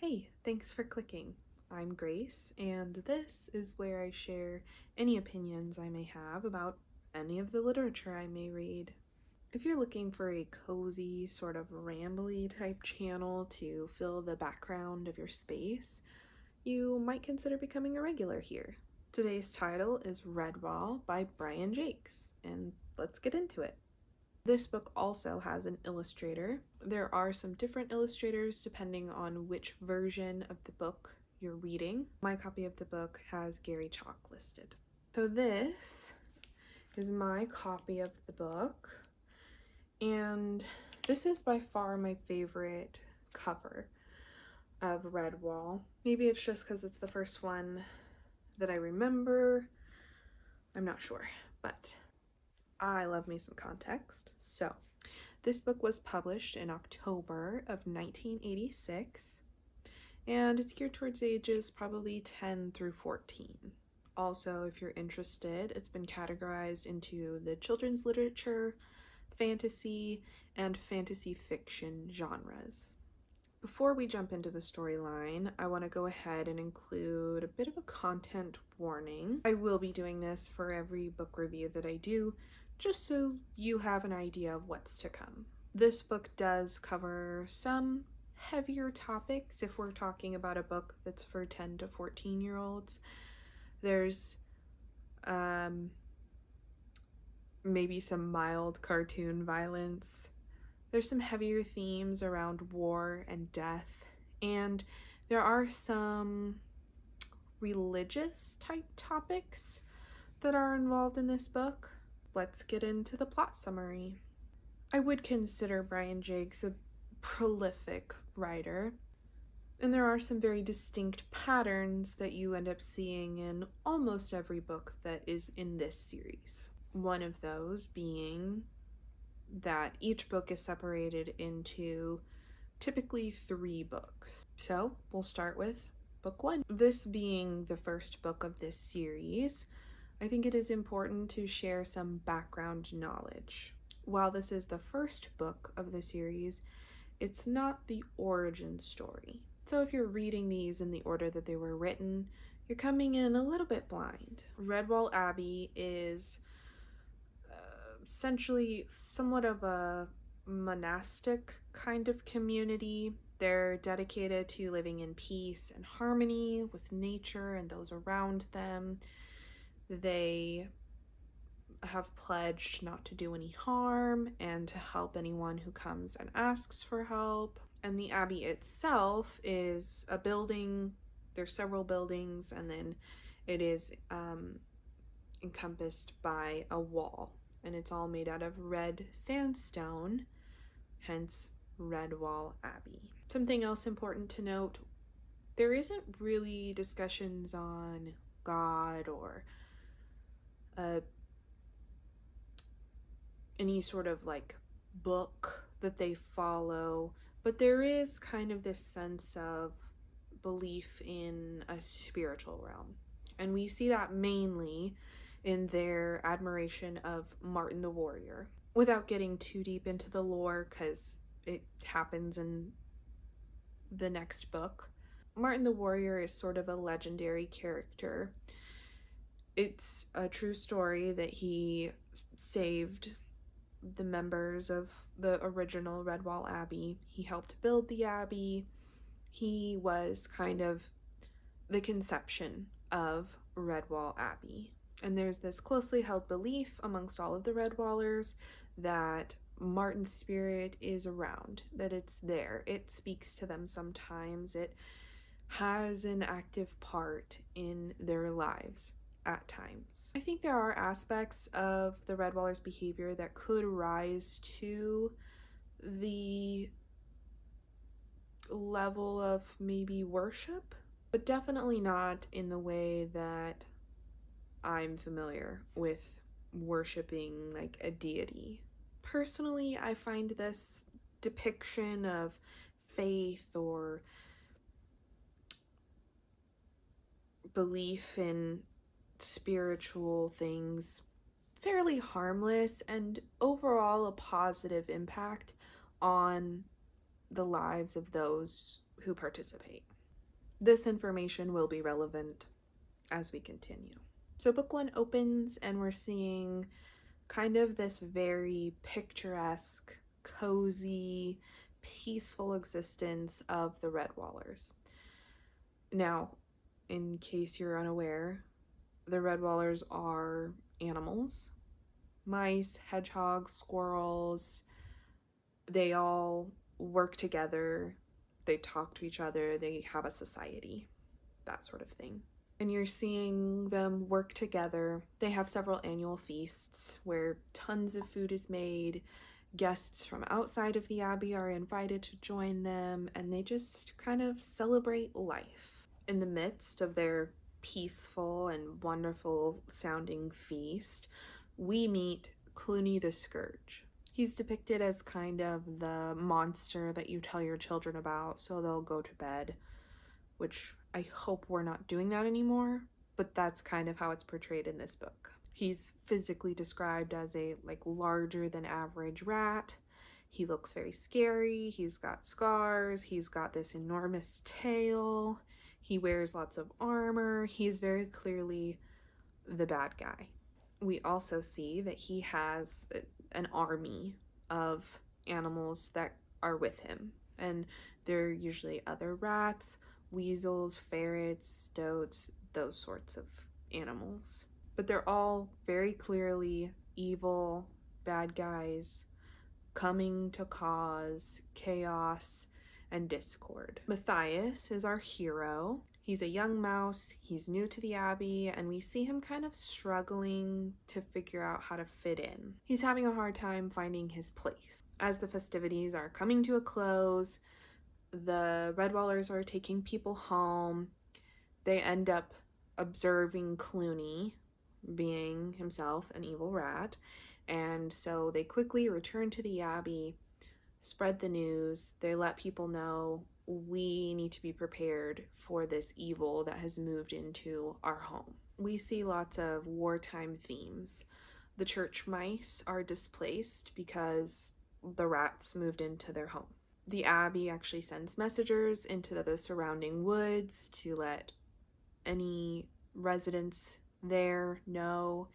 Hey, thanks for clicking. I'm Grace, and this is where I share any opinions I may have about any of the literature I may read. If you're looking for a cozy, sort of rambly type channel to fill the background of your space, you might consider becoming a regular here. Today's title is Redwall by Brian Jakes, and let's get into it. This book also has an illustrator. There are some different illustrators depending on which version of the book you're reading. My copy of the book has Gary Chalk listed. So this is my copy of the book, and this is by far my favorite cover of Redwall. Maybe it's just because it's the first one that I remember. I'm not sure, but I love me some context. So this book was published in October of 1986, and it's geared towards ages probably 10 through 14. Also, if you're interested, it's been categorized into the children's literature, fantasy, and fantasy fiction genres. Before we jump into the storyline, I want to go ahead and include a bit of a content warning. I will be doing this for every book review that I do, just so you have an idea of what's to come. This book does cover some heavier topics if we're talking about a book that's for 10 to 14-year-olds. There's maybe some mild cartoon violence. There's some heavier themes around war and death, and there are some religious type topics that are involved in this book. Let's get into the plot summary. I would consider Brian Jakes a prolific writer, and there are some very distinct patterns that you end up seeing in almost every book that is in this series. One of those being that each book is separated into typically 3 books. So we'll start with book 1. This being the first book of this series, I think it is important to share some background knowledge. While this is the first book of the series, it's not the origin story. So if you're reading these in the order that they were written, you're coming in a little bit blind. Redwall Abbey is essentially somewhat of a monastic kind of community. They're dedicated to living in peace and harmony with nature and those around them. They have pledged not to do any harm and to help anyone who comes and asks for help. And the abbey itself is a building. There's several buildings, and then it is encompassed by a wall, and it's all made out of red sandstone, hence Redwall Abbey. Something else important to note, there isn't really discussions on God or any sort of like book that they follow, but there is kind of this sense of belief in a spiritual realm, and we see that mainly in their admiration of Martin the Warrior. Without getting too deep into the lore, because it happens in the next book, Martin the Warrior is sort of a legendary character. It's a true story that he saved the members of the original Redwall Abbey. He helped build the abbey. He was kind of the conception of Redwall Abbey. And there's this closely held belief amongst all of the Redwallers that Martin's spirit is around, that it's there. It speaks to them sometimes. It has an active part in their lives at times. I think there are aspects of the Redwallers' behavior that could rise to the level of maybe worship, but definitely not in the way that I'm familiar with worshiping like a deity. Personally, I find this depiction of faith or belief in spiritual things fairly harmless and overall a positive impact on the lives of those who participate. This information will be relevant as we continue. So book one opens and we're seeing kind of this very picturesque, cozy, peaceful existence of the Redwallers. Now, in case you're unaware, the Redwallers are animals. Mice, hedgehogs, squirrels, they all work together, they talk to each other, they have a society, that sort of thing. And you're seeing them work together. They have several annual feasts where tons of food is made. Guests from outside of the abbey are invited to join them, and they just kind of celebrate life. In the midst of their peaceful and wonderful sounding feast, we meet Clooney the Scourge. He's depicted as kind of the monster that you tell your children about so they'll go to bed, which I hope we're not doing that anymore, but that's kind of how it's portrayed in this book. He's physically described as a larger than average rat. He looks very scary. He's got scars. He's got this enormous tail. He wears lots of armor. He's very clearly the bad guy. We also see that he has an army of animals that are with him, and they're usually other rats, weasels, ferrets, stoats, those sorts of animals. But they're all very clearly evil, bad guys coming to cause chaos and discord. Matthias is our hero. He's a young mouse, he's new to the abbey, and we see him kind of struggling to figure out how to fit in. He's having a hard time finding his place. As the festivities are coming to a close, the Redwallers are taking people home. They end up observing Clooney being himself an evil rat, and so they quickly return to the abbey, spread the news. They let people know we need to be prepared for this evil that has moved into our home. We see lots of wartime themes. The church mice are displaced because the rats moved into their home. The abbey actually sends messengers into the surrounding woods to let any residents there know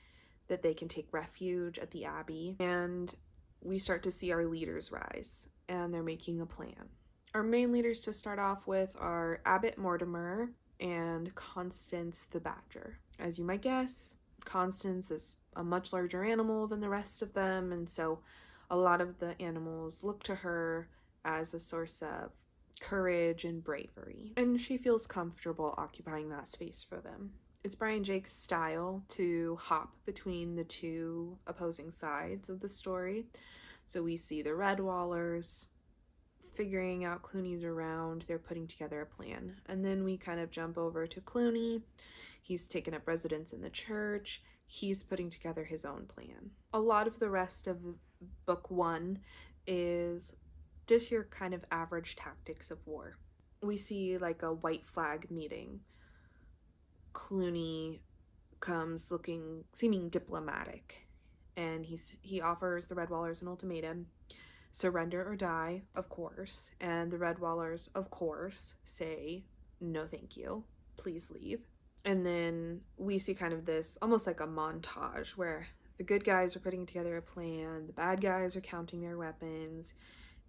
that they can take refuge at the abbey. And we start to see our leaders rise, and they're making a plan. Our main leaders to start off with are Abbot Mortimer and Constance the Badger. As you might guess, Constance is a much larger animal than the rest of them, and so a lot of the animals look to her as a source of courage and bravery, and she feels comfortable occupying that space for them. It's Brian Jake's style to hop between the two opposing sides of the story. So we see the Redwallers figuring out Clooney's around, they're putting together a plan. And then we kind of jump over to Clooney. He's taken up residence in the church. He's putting together his own plan. A lot of the rest of book one is just your kind of average tactics of war. We see like a white flag meeting. Clooney comes seeming diplomatic, and he offers the Redwallers an ultimatum: surrender or die, of course. And the Redwallers, of course, say no thank you, please leave. And then we see kind of this almost like a montage where the good guys are putting together a plan, the bad guys are counting their weapons,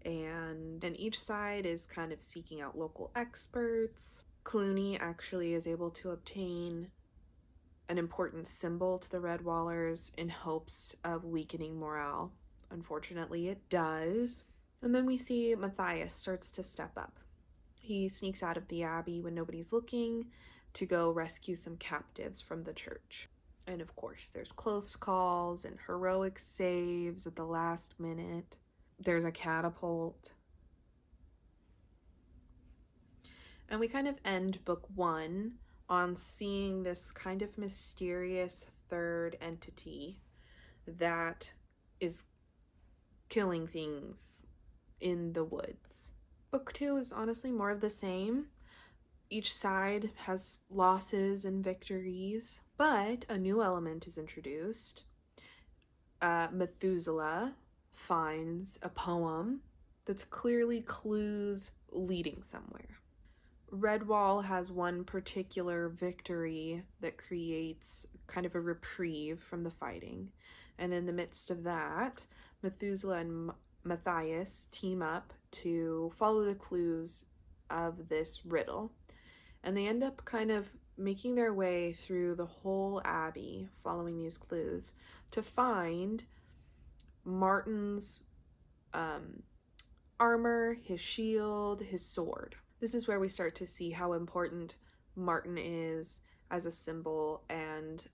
and each side is kind of seeking out local experts. Clooney actually is able to obtain an important symbol to the Redwallers in hopes of weakening morale. Unfortunately, it does. And then we see Matthias starts to step up. He sneaks out of the abbey when nobody's looking to go rescue some captives from the church. And of course, there's close calls and heroic saves at the last minute. There's a catapult. And we kind of end book one on seeing this kind of mysterious third entity that is killing things in the woods. Book two is honestly more of the same. Each side has losses and victories, but a new element is introduced. Methuselah finds a poem that's clearly clues leading somewhere. Redwall has one particular victory that creates kind of a reprieve from the fighting. And in the midst of that, Methuselah and Matthias team up to follow the clues of this riddle. And they end up kind of making their way through the whole abbey following these clues to find Martin's armor, his shield, his sword. This is where we start to see how important Martin is as a symbol, and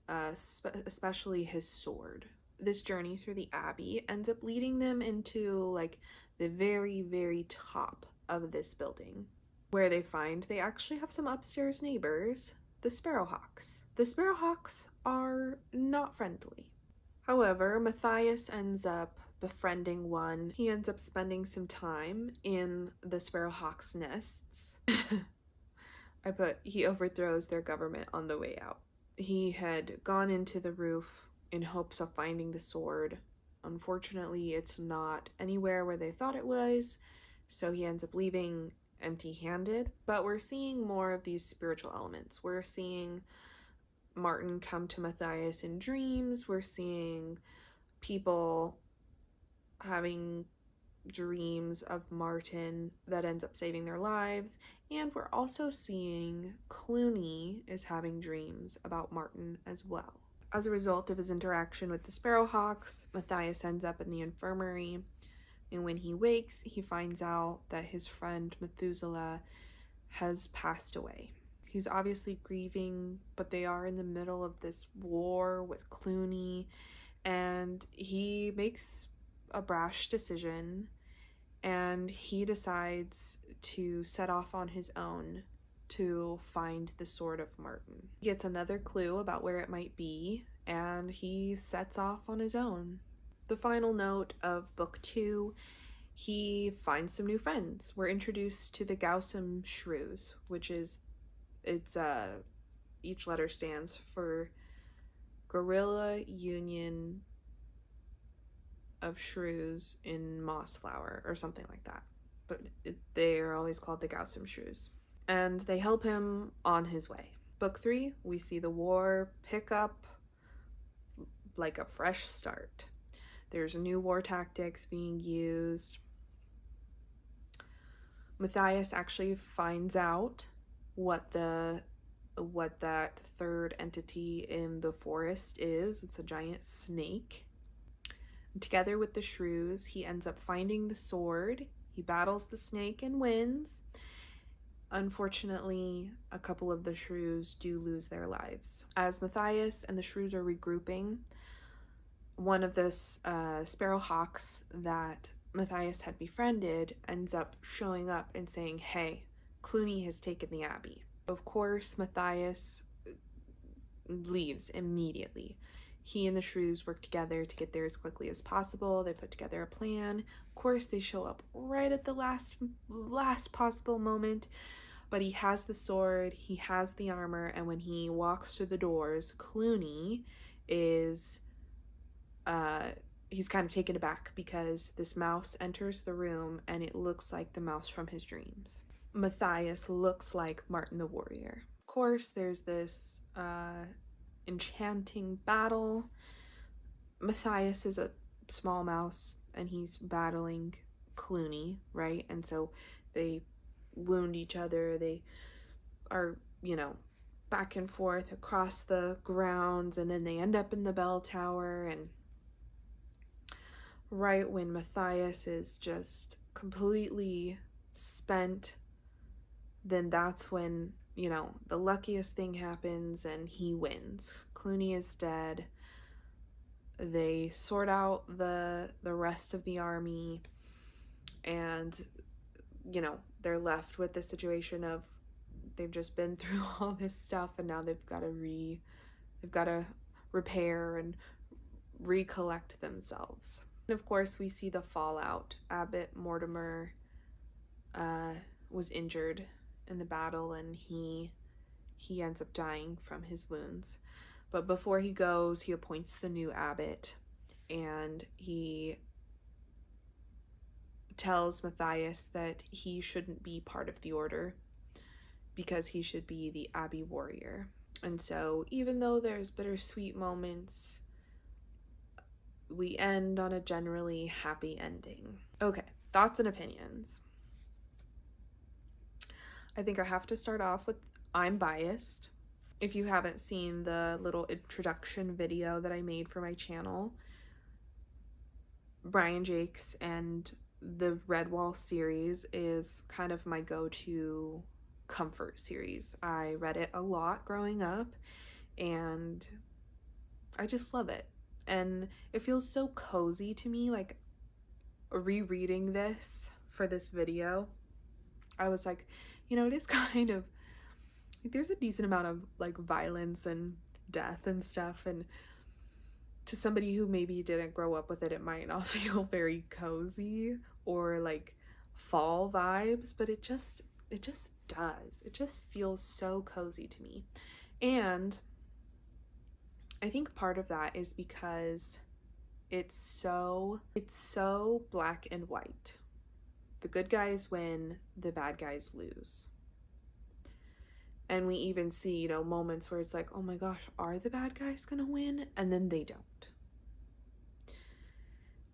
especially his sword. This journey through the abbey ends up leading them into like the very, very top of this building, where they find they actually have some upstairs neighbors, the Sparrowhawks. The Sparrowhawks are not friendly. However, Matthias ends up befriending one. He ends up spending some time in the Sparrowhawks' nests. He overthrows their government on the way out. He had gone into the roof in hopes of finding the sword. Unfortunately, it's not anywhere where they thought it was, so he ends up leaving empty-handed. But we're seeing more of these spiritual elements. We're seeing Martin come to Matthias in dreams. We're seeing people having dreams of Martin that ends up saving their lives. And we're also seeing Clooney is having dreams about Martin as well. As a result of his interaction with the Sparrowhawks, Matthias ends up in the infirmary, and when he wakes, he finds out that his friend Methuselah has passed away. He's obviously grieving, but they are in the middle of this war with Clooney, and he makes a brash decision, and he decides to set off on his own to find the sword of Martin. He gets another clue about where it might be, and he sets off on his own. The final note of book 2, he finds some new friends. We're introduced to the Gaussum Shrews, which is, each letter stands for Guerrilla Union of Shrews in Mossflower or something like that. But they are always called the Gaussum Shrews. And they help him on his way. Book 3, we see the war pick up like a fresh start. There's new war tactics being used. Matthias actually finds out what that third entity in the forest is. It's a giant snake. And together with the shrews, he ends up finding the sword. He battles the snake and wins. Unfortunately, a couple of the shrews do lose their lives. As Matthias and the shrews are regrouping, one of the Sparrowhawks that Matthias had befriended ends up showing up and saying, "Hey, Clooney has taken the abbey." Of course, Matthias leaves immediately. He and the shrews work together to get there as quickly as possible. They put together a plan. Of course, they show up right at the last possible moment, but he has the sword, he has the armor, and when he walks through the doors, Clooney is he's kind of taken aback because this mouse enters the room and it looks like the mouse from his dreams. Matthias looks like Martin the Warrior. Of course, there's this enchanting battle. Matthias is a small mouse and he's battling Clooney, right? And so they wound each other. They are, back and forth across the grounds, and then they end up in the bell tower. And right when Matthias is just completely spent, then that's when, the luckiest thing happens and he wins. Clooney is dead. They sort out the rest of the army, and, they're left with the situation of they've just been through all this stuff, and now they've got to repair and recollect themselves. And of course, we see the fallout. Abbot Mortimer was injured in the battle, and he ends up dying from his wounds. But before he goes, he appoints the new abbot, and he tells Matthias that he shouldn't be part of the order because he should be the Abbey warrior. And so even though there's bittersweet moments, we end on a generally happy ending. Okay, thoughts and opinions. I think I have to start off with I'm biased. If you haven't seen the little introduction video that I made for my channel, Brian Jakes and the Redwall series is kind of my go-to comfort series. I read it a lot growing up and I just love it. And it feels so cozy to me, like rereading this for this video. I was like, you know, it is kind of like there's a decent amount of like violence and death and stuff, and to somebody who maybe didn't grow up with it, it might not feel very cozy or like fall vibes, but it just does. It just feels so cozy to me. And I think part of that is because it's so black and white. The good guys win, the bad guys lose. And we even see, you know, moments where it's like, oh my gosh, are the bad guys gonna win? And then they don't.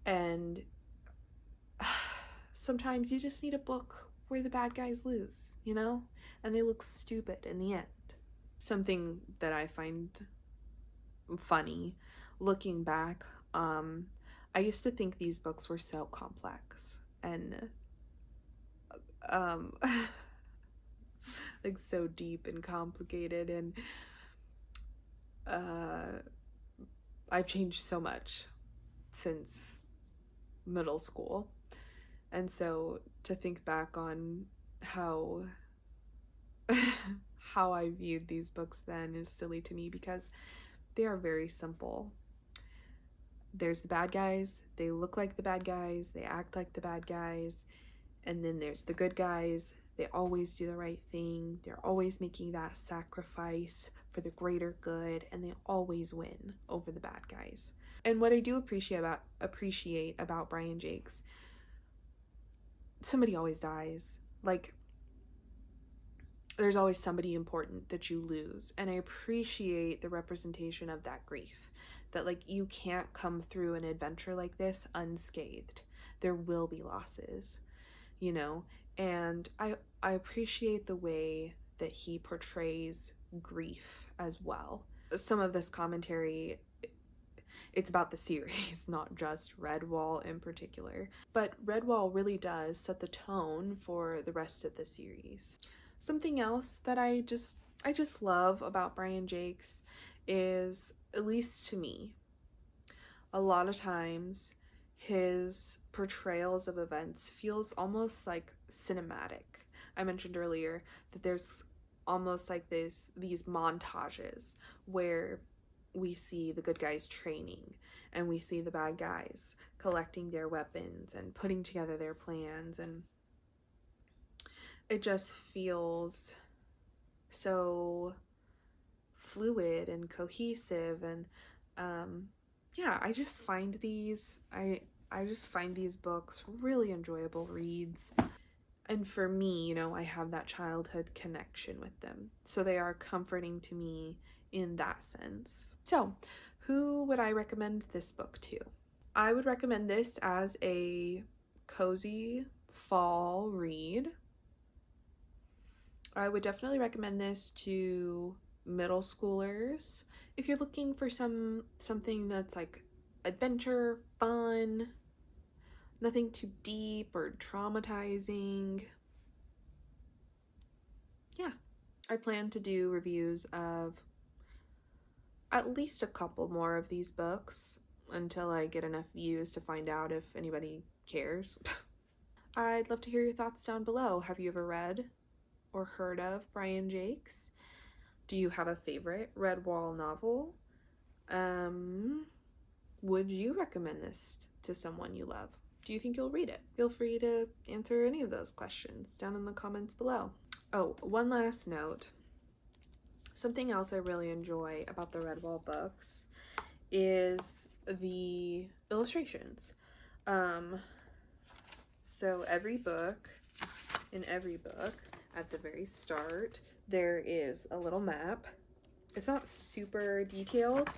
And sometimes you just need a book where the bad guys lose, you know? And they look stupid in the end. Something that I find funny looking back, I used to think these books were so complex and like so deep and complicated, and I've changed so much since middle school. And so to think back on how how I viewed these books then is silly to me, because they are very simple. There's the bad guys, they look like the bad guys, they act like the bad guys, and then there's the good guys. They always do the right thing, they're always making that sacrifice for the greater good, and they always win over the bad guys. And what I do appreciate about Brian Jakes, somebody always dies. Like, there's always somebody important that you lose, and I appreciate the representation of that grief, that like you can't come through an adventure like this unscathed. There will be losses, you know. And I appreciate the way that he portrays grief as well. Some of this commentary, it's about the series, not just Redwall in particular, but Redwall really does set the tone for the rest of the series. Something else that I just love about Brian Jakes is, at least to me, a lot of times his portrayals of events feels almost like cinematic. I mentioned earlier that there's almost like these montages where we see the good guys training and we see the bad guys collecting their weapons and putting together their plans, and it just feels so fluid and cohesive. And yeah, I just find these books really enjoyable reads. And for me, you know, I have that childhood connection with them, so they are comforting to me in that sense. So who would I recommend this book to? I would recommend this as a cozy fall read. I would definitely recommend this to middle schoolers. If you're looking for something that's like adventure, fun, nothing too deep or traumatizing. Yeah. I plan to do reviews of at least a couple more of these books until I get enough views to find out if anybody cares. I'd love to hear your thoughts down below. Have you ever read or heard of Brian Jakes? Do you have a favorite Redwall novel? Would you recommend this to someone you love? Do you think you'll read it? Feel free to answer any of those questions down in the comments below. Oh, one last note. Something else I really enjoy about the Redwall books is the illustrations. So in every book, at the very start, there is a little map. It's not super detailed,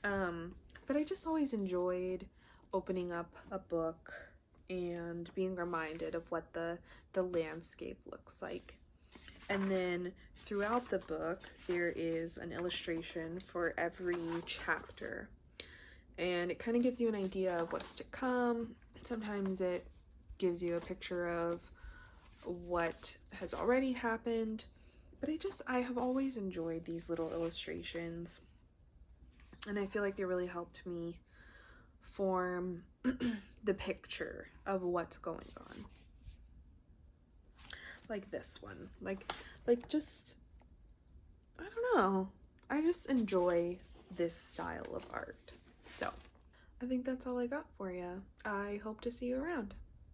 but I just always enjoyed opening up a book and being reminded of what the landscape looks like. And then throughout the book, there is an illustration for every chapter. And it kind of gives you an idea of what's to come. Sometimes it gives you a picture of what has already happened. But I have always enjoyed these little illustrations. And I feel like they really helped me form the picture of what's going on. Like this one. Like just, I don't know. I just enjoy this style of art. So, I think that's all I got for you. I hope to see you around.